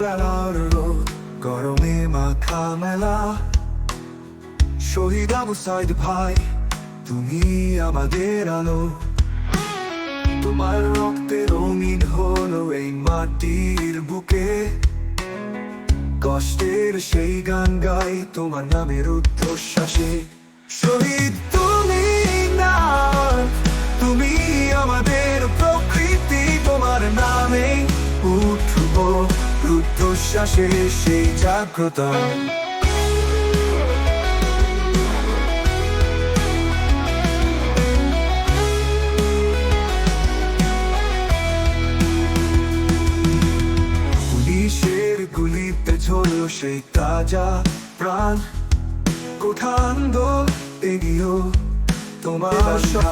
বেলার রোদ, গরমে মাথা মেলা। শহীদ আবু সাইদ ভাই, তুমি আমাদের আলো। তোমার রক্তে রঙিন হলো এই মাটির বুকে। কষ্টের সেই গান গাই তোমার নামের উচ্ছ্বাসে। শহীদ তুমি না, তুমি আমাদের প্রকৃতি। তোমার নামে উঠব রুদ্ধশ্বাসে সেই জাগ্রতা। পুলিশের গুলিতে ঝরল সেই তাজা প্রাণ। কোঠান্দ এগিয়েও তোমার আশা।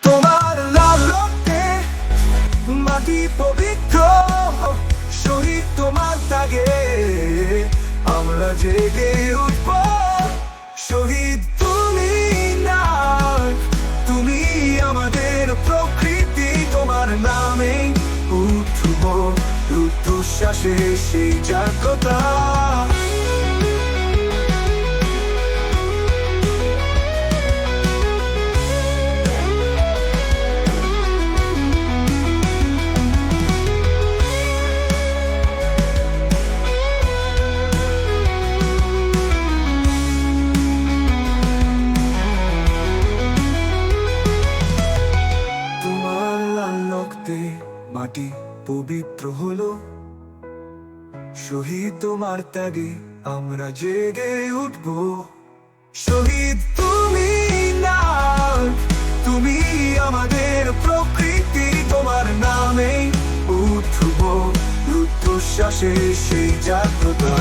তোমার লাল রক্তে মাটি পবিত্র। শহীদ তোমার ত্যাগে আমরা জেগে উঠব। শহীদ তুমি না, তুমি আমাদের প্রকৃতি। তোমার নামে উঠব রুদ্ধশ্বাসে সেই জাগ্রতা। মাটি পবিত্র হলো। শহীদ তোমার ত্যাগে আমরা জেগে উঠব। শহীদ তুমি না, তুমি আমাদের প্রকৃতি। তোমার নামে উঠব রুদ্ধশ্বাসে সেই জাগ্রতা।